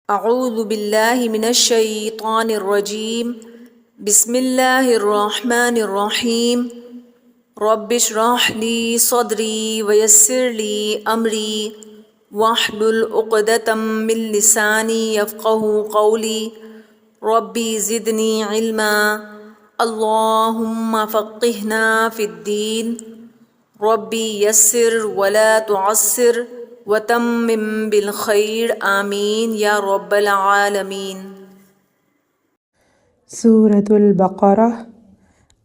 اعوذ باللہ من الشیطان الرجیم بسم اللہ الرحمن الرحیم رب اشرح لی صدری ویسر لی امری واحلل عقدۃ من لسانی یفقہوا قولی ربی زدنی علما اللہم فقہنا فی الدین ربی یسر ولا تعسر وتمم بالخیر آمین یا رب العالمین۔ سورة البقرہ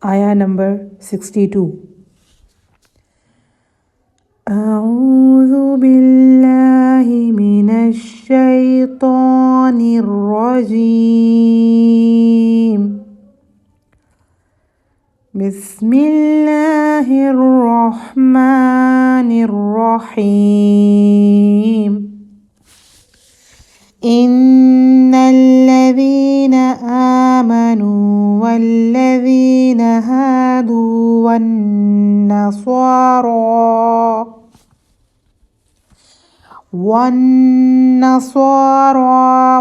آیا نمبر 62۔ اعوذ باللہ من الشیطان الرجیم، بسم اللہ الرحمن الرحیم۔ ان الذین آمنوا والذین هادوا والنصارى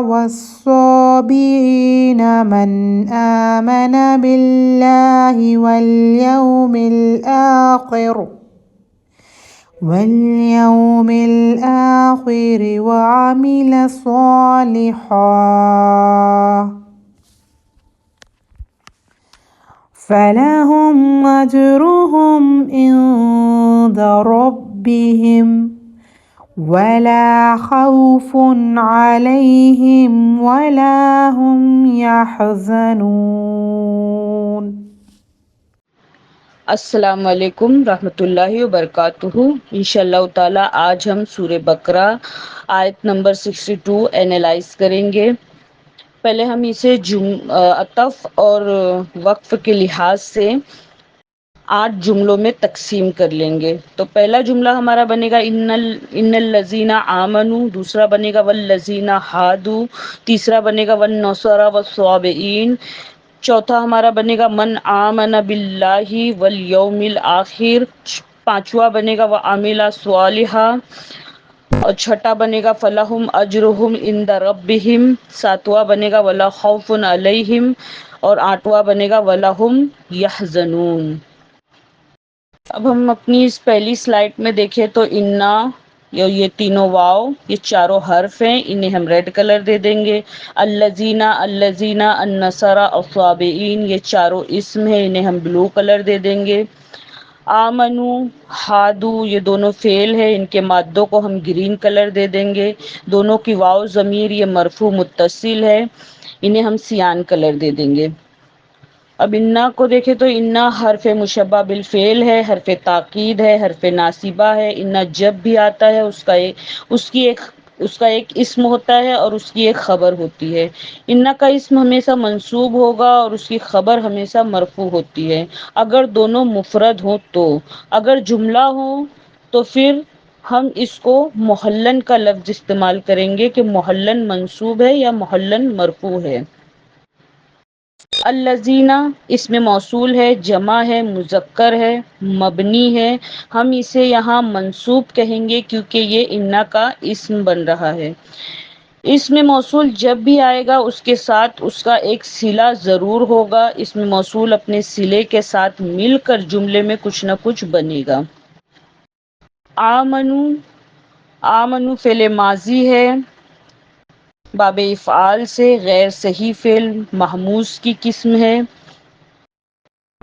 والصابئين من آمن بالله واليوم الآخر وعمل صالحا فلهم أجرهم عند ربهم ولا خوف عليهم ولا هم يحزنون۔ السلام علیکم رحمۃ اللہ وبرکاتہ۔ انشاءاللہ تعالی آج ہم سورہ بقرہ آیت نمبر 62 اینالائز کریں گے۔ پہلے ہم اسے عطف اور وقف کے لحاظ سے 8 جملوں میں تقسیم کر لیں گے۔ تو پہلا جملہ ہمارا بنے گا ان الذین آمنوا، دوسرا بنے گا والذین ہادوا، تیسرا بنے گا والنصارى والصابئین، چوتھا ہمارا بنے گا من آمن باللہ والیوم الآخر، پانچواں بنے گا وعمل صالحا، اور چھٹا بنے گا فلہم اجرہم عند ربہم، ساتواں بنے گا ولا خوف علیہم، اور آٹھواں بنے گا ولہم یحزنون۔ اب ہم اپنی اس پہلی سلائیڈ میں دیکھیں تو انا، یہ تینوں واو، یہ چاروں حرف ہیں، انہیں ہم ریڈ کلر دے دیں گے۔ الذین، النصارى، الصابئین، یہ چاروں اسم ہیں، انہیں ہم بلو کلر دے دیں گے۔ آمنو، ہادو، یہ دونوں فعل ہے، ان کے مادوں کو ہم گرین کلر دے دیں گے۔ دونوں کی واو ضمیر یہ مرفوع متصل ہے، انہیں ہم سیان کلر دے دیں گے۔ اب انا کو دیکھیں تو انا حرف مشبہ بالفعل ہے، حرف تاکید ہے، حرف ناصبہ ہے۔ انا جب بھی آتا ہے اس کا ایک اسم ہوتا ہے اور اس کی ایک خبر ہوتی ہے۔ انا کا اسم ہمیشہ منصوب ہوگا اور اس کی خبر ہمیشہ مرفوع ہوتی ہے اگر دونوں مفرد ہوں تو۔ اگر جملہ ہو تو پھر ہم اس کو محلن کا لفظ استعمال کریں گے کہ محلن منصوب ہے یا محلن مرفوع ہے۔ الذین اسم موصول ہے، جمع ہے، مذکر ہے، مبنی ہے، ہم اسے یہاں منصوب کہیں گے کیونکہ یہ انا کا اسم بن رہا ہے۔ اسم موصول جب بھی آئے گا اس کے ساتھ اس کا ایک صلہ ضرور ہوگا، اسم موصول اپنے صلے کے ساتھ مل کر جملے میں کچھ نہ کچھ بنے گا۔ آمنو فعل ماضی ہے، باب افعال سے غیر صحیح فعل محموز کی قسم ہے،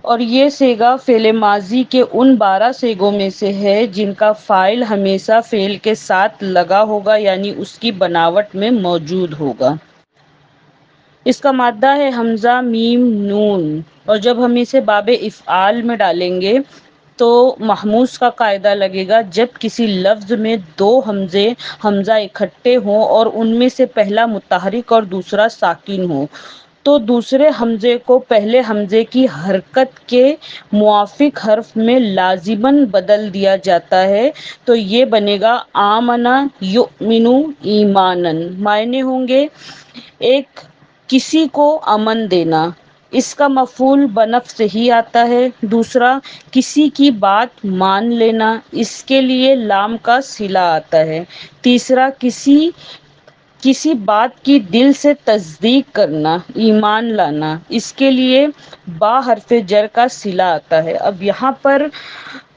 اور یہ صیغہ فعل ماضی کے ان 12 صیغوں میں سے ہے جن کا فاعل ہمیشہ فعل کے ساتھ لگا ہوگا، یعنی اس کی بناوٹ میں موجود ہوگا۔ اس کا مادہ ہے حمزہ میم نون، اور جب ہم اسے باب افعال میں ڈالیں گے تو محموز کا قاعدہ لگے گا جب کسی لفظ میں 2 حمزہ اکٹھے ہوں اور ان میں سے پہلا متحرک اور دوسرا ساکن ہو تو دوسرے حمزے کو پہلے حمزے کی حرکت کے موافق حرف میں لازماً بدل دیا جاتا ہے، تو یہ بنے گا آمنا یؤمنو ایمانن۔ معنی ہوں گے ایک کسی کو امن دینا، اس کا مفعول بنفس ہی آتا ہے۔ دوسرا کسی کی بات مان لینا، اس کے لیے لام کا صلہ آتا ہے۔ تیسرا کسی بات کی دل سے تصدیق کرنا، ایمان لانا، اس کے لیے با حرف جر کا صلہ آتا ہے۔ اب یہاں پر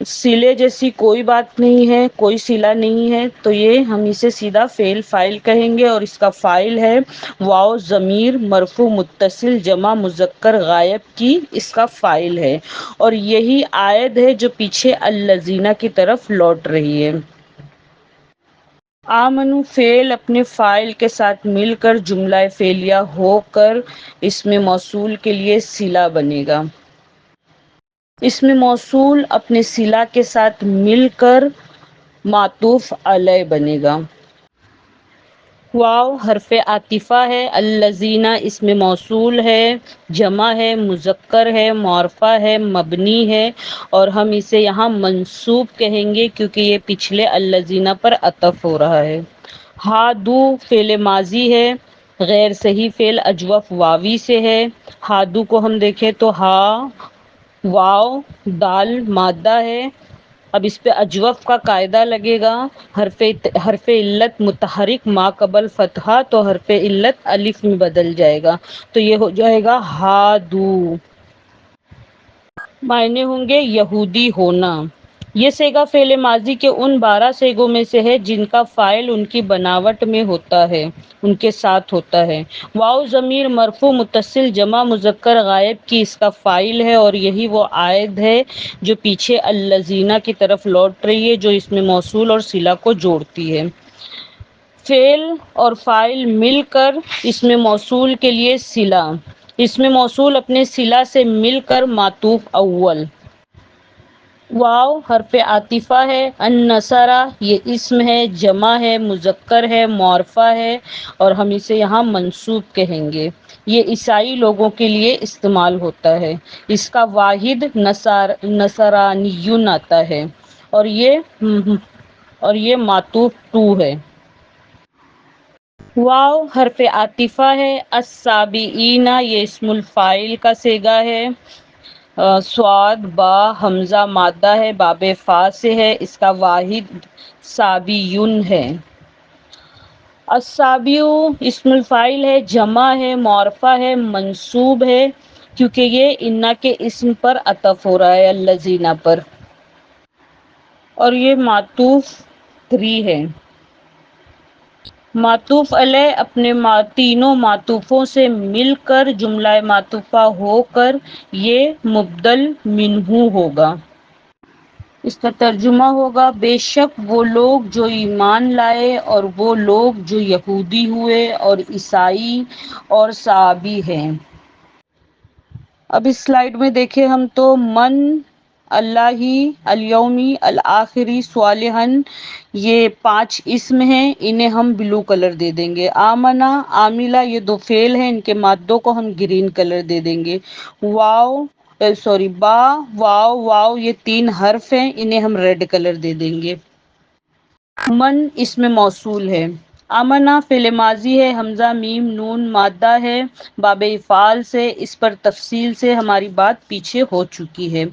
صلے جیسی کوئی بات نہیں ہے، کوئی صلہ نہیں ہے، تو یہ ہم اسے سیدھا فعل فاعل کہیں گے، اور اس کا فاعل ہے واو ضمیر مرفوع متصل جمع مذکر غائب کی، اس کا فاعل ہے، اور یہی عائد ہے جو پیچھے الذین کی طرف لوٹ رہی ہے۔ آمنو فعل اپنے فاعل کے ساتھ مل کر جملہ فعلیہ ہو کر اسم موصول کے لیے صلہ بنے گا۔ اسم موصول اپنے صلہ کے ساتھ مل کر معطوف علیہ بنے گا۔ واو حرف عاطفہ ہے، الذین اسم موصول ہے، جمع ہے، مذکر ہے، معرفہ ہے، مبنی ہے، اور ہم اسے یہاں منصوب کہیں گے کیونکہ یہ پچھلے الذین پر عطف ہو رہا ہے۔ ہادو فعل ماضی ہے، غیر صحیح فعل اجوف واوی سے ہے۔ ہادو کو ہم دیکھیں تو ہا واو دال مادہ ہے۔ اب اس پہ اجوف کا قاعدہ لگے گا، حرف علت متحرک ما قبل فتحہ تو حرف علت الف میں بدل جائے گا، تو یہ ہو جائے گا ہادو۔ معنی ہوں گے یہودی ہونا۔ یہ صیغہ فعل ماضی کے ان 12 صیغوں میں سے ہے جن کا فاعل ان کی بناوٹ میں ہوتا ہے، ان کے ساتھ ہوتا ہے۔ واو ضمیر مرفوع متصل جمع مذکر غائب کی اس کا فاعل ہے، اور یہی وہ عائد ہے جو پیچھے الذین کی طرف لوٹ رہی ہے، جو اس میں موصول اور صلہ کو جوڑتی ہے۔ فعل اور فاعل مل کر اسم موصول کے لیے صلہ، اسم موصول اپنے صلہ سے مل کر معطوف اول۔ واو حرف عاطفہ ہے، النصر یہ اسم ہے، جمع ہے، مذکر ہے، معرفہ ہے، اور ہم اسے یہاں منصوب کہیں گے۔ یہ عیسائی لوگوں کے لیے استعمال ہوتا ہے، اس کا واحد نصرانیون آتا ہے، اور یہ معطوف ٹو ہے۔ واو حرف عاطفہ ہے، السابعین یہ اسم الفاعل کا صیغہ ہے، صاد با حمزہ مادہ ہے، باب فا سے ہے، اس کا واحد سابیون ہے۔ السابع اسم الفاعل ہے، جمع ہے، معرفہ ہے، منصوب ہے، کیونکہ یہ انا کے اسم پر عطف ہو رہا ہے الذین پر، اور یہ معطوف 3 ہے۔ معطوف علیہ اپنے تینوں معطوفوں سے مل کر جملہ معطوفہ ہو کر یہ مبدل منہ ہوگا۔ اس کا ترجمہ ہوگا بے شک وہ لوگ جو ایمان لائے اور وہ لوگ جو یہودی ہوئے اور عیسائی اور صابئی ہیں۔ اب اس سلائیڈ میں دیکھیں ہم تو من اللہ الیومی الآخری صالحن یہ 5 اسم ہیں، انہیں ہم بلو کلر دے دیں گے۔ آمنا عاملہ یہ 2 فعل ہیں، ان کے مادوں کو ہم گرین کلر دے دیں گے۔ با واو یہ 3 حرف ہیں، انہیں ہم ریڈ کلر دے دیں گے۔ من اسم موصول ہے، آمنا فعل ماضی ہے، حمزہ میم نون مادہ ہے، باب افعال سے، اس پر تفصیل سے ہماری بات پیچھے ہو چکی ہے،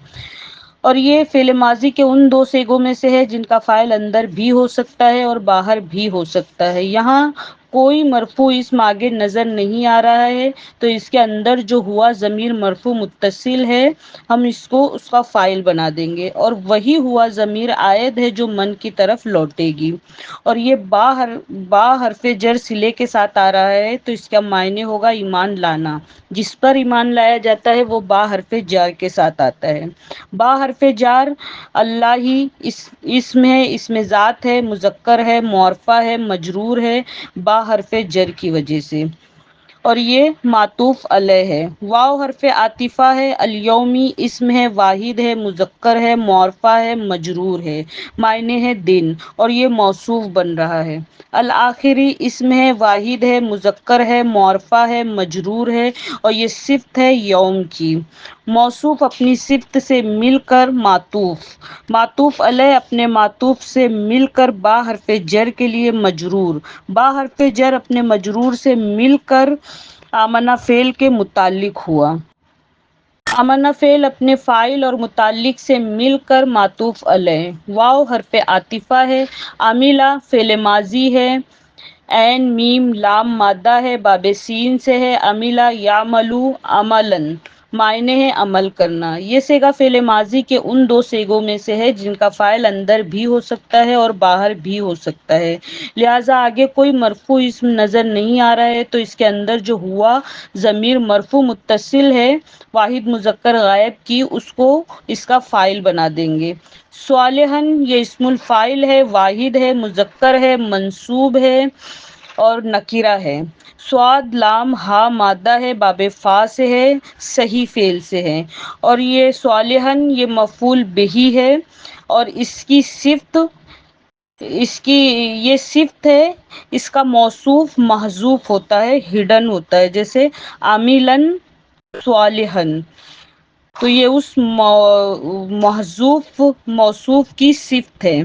اور یہ فعل ماضی کے ان 2 صیغوں میں سے ہے جن کا فاعل اندر بھی ہو سکتا ہے اور باہر بھی ہو سکتا ہے۔ یہاں کوئی مرفوع اسم آگے نظر نہیں آ رہا ہے، تو اس کے اندر جو ہوا ضمیر مرفوع متصل ہے ہم اس کو اس کا فاعل بنا دیں گے، اور وہی ہوا ضمیر عائد ہے جو من کی طرف لوٹے گی، اور یہ با حرف جر صلے کے ساتھ آ رہا ہے، تو اس کا معنی ہوگا ایمان لانا، جس پر ایمان لایا جاتا ہے وہ با حرف جار کے ساتھ آتا ہے۔ با حرف جار اللہ اسم ہے، اسم ذات ہے، مذکر ہے، معرفہ ہے، مجرور ہے با حرف جر کی وجہ سے، اور یہ معطوف علیہ ہے۔ واو حرف عاطفہ ہے، الیومی اسم ہے، واحد ہے، مذکر ہے، معرفہ ہے، مجرور ہے، معنی ہے دن، اور یہ موصوف بن رہا ہے۔ الآخری اسم ہے، واحد ہے، مذکر ہے، معرفہ ہے، مجرور ہے، اور یہ صفت ہے یوم کی۔ موصوف اپنی صفت سے مل کر معطوف علیہ اپنے معطوف سے مل کر با حرف جر کے لیے مجرور، با حرف جر اپنے مجرور سے مل کر آمنہ فعل کے متعلق ہوا۔ آمنہ فعل اپنے فاعل اور متعلق سے مل کر معطوف علیہ۔ واو حرف عاطفہ ہے، عاملہ فعل ماضی ہے، عین میم لام مادہ ہے، باب سین سے ہے، عملہ یعملو عملاً، معنی ہے عمل کرنا۔ یہ صیغہ فعل ماضی کے ان دو صیغوں میں سے ہے جن کا فاعل اندر بھی ہو سکتا ہے اور باہر بھی ہو سکتا ہے، لہٰذا آگے کوئی مرفوع اسم نظر نہیں آ رہا ہے تو اس کے اندر جو ہوا ضمیر مرفوع متصل ہے واحد مذکر غائب کی، اس کو اس کا فاعل بنا دیں گے۔ صالحاً یہ اسم الفاعل ہے، واحد ہے، مذکر ہے، منصوب ہے اور نکرہ ہے۔ صاد لام ہا مادہ ہے، باب فا سے ہے، صحیح فعل سے ہے، اور یہ صالحاً یہ مفعول بہ ہے اور یہ صفت ہے، اس کا موصوف محذوف ہوتا ہے، ہڈن ہوتا ہے، جیسے عاملاً صالحاً، تو یہ اس محذوف موصوف کی صفت ہے،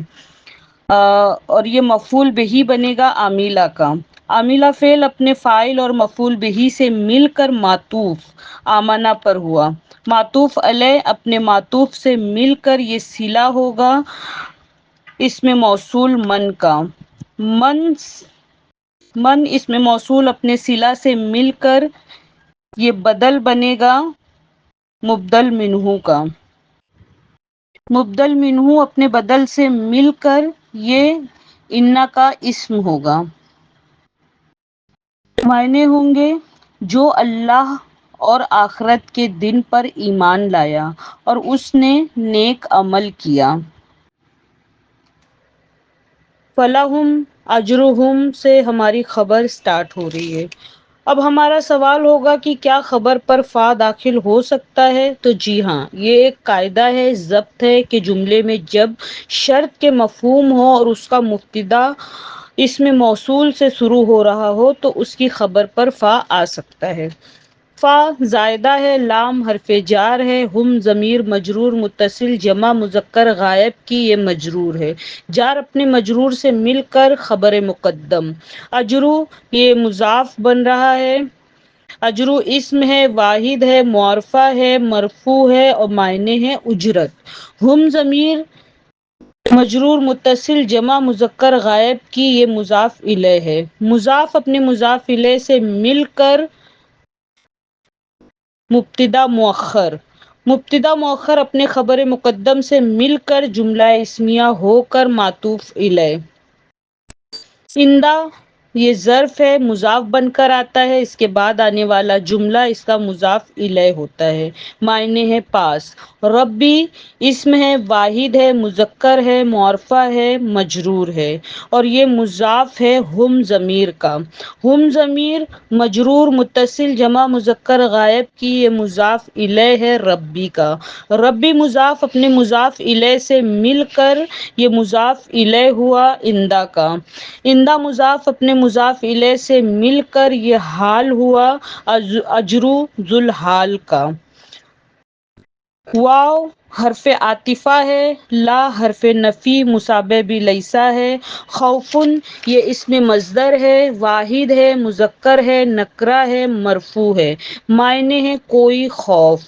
اور یہ مفعول بہ بنے گا عاملہ کا۔ عاملہ فعل اپنے فاعل اور مفعول بہ سے مل کر معطوف آمنہ پر ہوا، معطوف علیہ اپنے معطوف سے مل کر یہ صلہ ہوگا اس میں موصول من کا، من اس میں موصول اپنے صلہ سے مل کر یہ بدل بنے گا مبدل منہ کا، مبدل منہ اپنے بدل سے مل کر یہ انا کا اسم ہوگا، معنی ہوں گے جو اللہ اور آخرت کے دن پر ایمان لایا اور اس نے نیک عمل کیا۔ فَلَهُمْ أَجْرُهُمْ سے ہماری خبر سٹارٹ ہو رہی ہے۔ اب ہمارا سوال ہوگا کہ کیا خبر پر فا داخل ہو سکتا ہے؟ تو جی ہاں، یہ ایک قاعدہ ہے، ضبط ہے کہ جملے میں جب شرط کے مفہوم ہو اور اس کا مبتدا اسم موصول سے شروع ہو رہا ہو تو اس کی خبر پر فا آ سکتا ہے۔ فا زائدہ ہے، لام حرف جار ہے، ہم ضمیر مجرور متصل جمع مذکر غائب کی یہ مجرور ہے، جار اپنے مجرور سے مل کر خبر مقدم۔ اجرو یہ مضاف بن رہا ہے، اجرو اسم ہے، واحد ہے، معرفہ ہے، مرفوع ہے اور معنی ہے اجرت۔ ہم ضمیر مجرور متصل جمع مذکر غائب کی یہ مضاف الیہ ہے، مضاف اپنے مضاف الیہ سے مل کر مبتدا مؤخر، مبتدا مؤخر اپنے خبر مقدم سے مل کر جملہ اسمیہ ہو کر معطوف الیہ۔ عندہ یہ ظرف ہے، مضاف بن کر آتا ہے، اس کے بعد آنے والا جملہ اس کا مضاف الیہ ہوتا ہے، معنی ہے پاس۔ ربی اسم ہے، واحد ہے، مذکر ہے، معرفہ ہے، مجرور ہے اور یہ مضاف ہے ہم ضمیر کا۔ ہم ضمیر مجرور متصل جمع مذکر غائب کی یہ مضاف الیہ ہے ربی کا۔ ربی مضاف اپنے مضاف الیہ سے مل کر یہ مضاف الیہ ہوا عندہ کا۔ عندہ مضاف اپنے مضاف الیہ سے مل کر یہ حال ہوا اجرو ذو الحال کا۔ واو حرف عاطفہ ہے، لا حرف نفی مشابہ بھی لیسا ہے، خوفن یہ اسم مصدر ہے، واحد ہے، مذکر ہے، نکرہ ہے، مرفوع ہے، معنی ہے کوئی خوف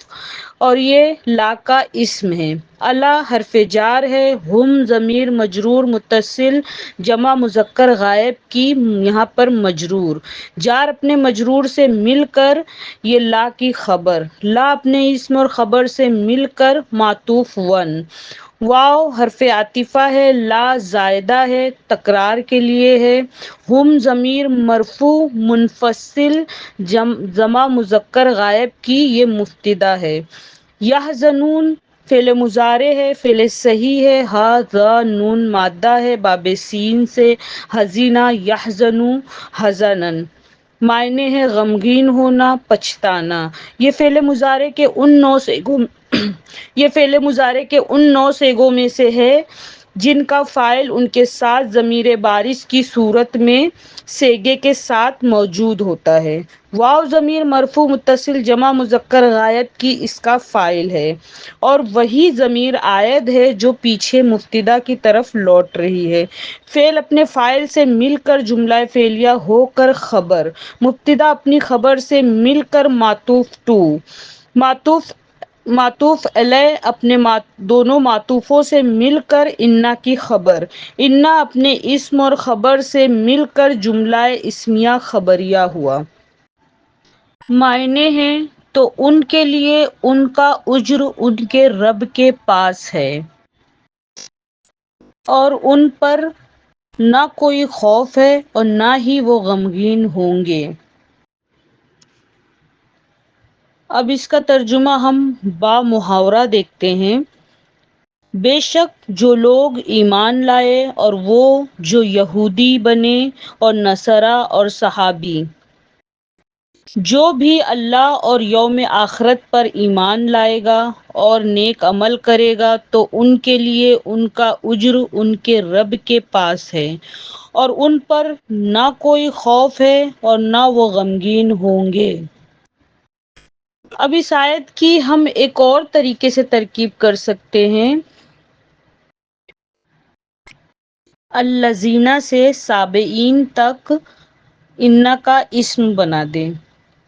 اور یہ لا کا اسم ہے۔ الا حرف جار ہے، ہم ضمیر مجرور متصل جمع مذکر غائب کی یہاں پر مجرور، جار اپنے مجرور سے مل کر یہ لا کی خبر، لا اپنے اسم اور خبر سے مل کر معطوف ون۔ واو حرف عاطفہ ہے، لا زائدہ ہے، تکرار کے لیے ہے، ہم ضمیر مرفوع منفصل جمع مذکر غائب کی یہ مبتدا ہے۔ یحزنون فعل مضارع ہے، فعل صحیح ہے، ہا ذا نون مادہ ہے، باب سین سے، حزینہ یحزنو حزنا، معنی ہے غمگین ہونا، پچھتانا۔ یہ فعل مضارع کے ان 9 صیغوں میں سے ہے جن کا فاعل ان کے ساتھ ضمیر بارز کی صورت میں صیغے کے ساتھ موجود ہوتا ہے۔ واو ضمیر مرفوع متصل جمع مذکر غائب کی اس کا فاعل ہے اور وہی ضمیر عائد ہے جو پیچھے مبتدا کی طرف لوٹ رہی ہے۔ فعل اپنے فاعل سے مل کر جملہ فعلیہ ہو کر خبر، مبتدا اپنی خبر سے مل کر معطوف ٹو، معطوف معطوف علیہ اپنے دونوں معطوفوں سے مل کر انا کی خبر، انا اپنے اسم اور خبر سے مل کر جملہ اسمیہ خبریہ ہوا۔ معنی ہیں تو ان کے لیے ان کا اجر ان کے رب کے پاس ہے اور ان پر نہ کوئی خوف ہے اور نہ ہی وہ غمگین ہوں گے۔ اب اس کا ترجمہ ہم با محاورہ دیکھتے ہیں۔ بے شک جو لوگ ایمان لائے اور وہ جو یہودی بنے اور نصارہ اور صحابی، جو بھی اللہ اور یوم آخرت پر ایمان لائے گا اور نیک عمل کرے گا تو ان کے لیے ان کا اجر ان کے رب کے پاس ہے اور ان پر نہ کوئی خوف ہے اور نہ وہ غمگین ہوں گے۔ اب اس آیت کی ہم ایک اور طریقے سے ترکیب کر سکتے ہیں۔ الذین سے سابعین تک انا کا اسم بنا دیں،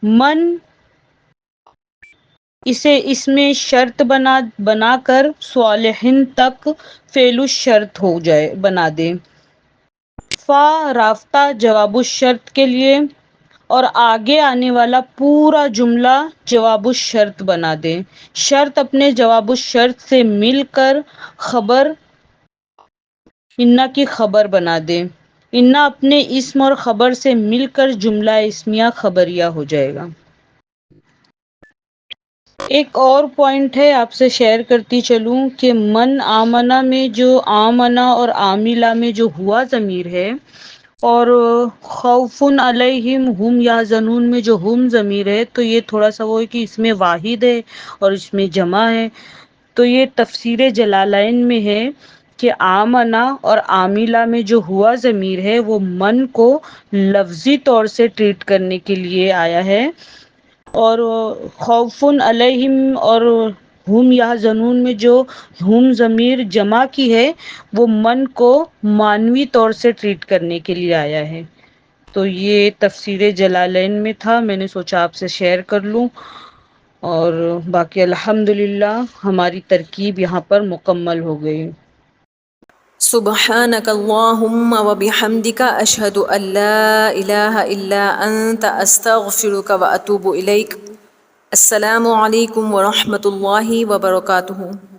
من اسے اس میں شرط بنا کر صالحین تک فعل الشرط ہو جائے بنا دیں، فا رابطہ جواب الشرط کے لیے اور آگے آنے والا پورا جملہ جواب الشرط بنا دیں، شرط اپنے جواب الشرط سے مل کر خبر انا کی خبر بنا دیں، انا اپنے اسم اور خبر سے مل کر جملہ اسمیہ خبریہ ہو جائے گا۔ ایک اور پوائنٹ ہے آپ سے شیئر کرتی چلوں کہ من آمنہ میں جو آمنہ اور عاملہ میں جو ہوا ضمیر ہے اور خوف علیہم ہم یحزنون میں جو ہم ضمیر ہے، تو یہ تھوڑا سا وہ ہے کہ اس میں واحد ہے اور اس میں جمع ہے۔ تو یہ تفسیر جلالین میں ہے کہ آمنہ اور عاملہ میں جو ہوا ضمیر ہے وہ من کو لفظی طور سے ٹریٹ کرنے کے لیے آیا ہے، اور خوف علیہم اور ہم یحزنون میں جو ہم ضمیر جمع کی ہے وہ من کو معنوی طور سے ٹریٹ کرنے کے لیے آیا ہے۔ تو یہ تفسیر جلالین میں تھا، میں نے سوچا آپ سے شیئر کر لوں، اور باقی الحمدللہ ہماری ترکیب یہاں پر مکمل ہو گئی۔ سبحانك اللهم وبحمدك أشهد أن لا إله إلا أنت أستغفرك وأتوب إليك۔ السلام علیکم ورحمۃ اللہ وبرکاتہ۔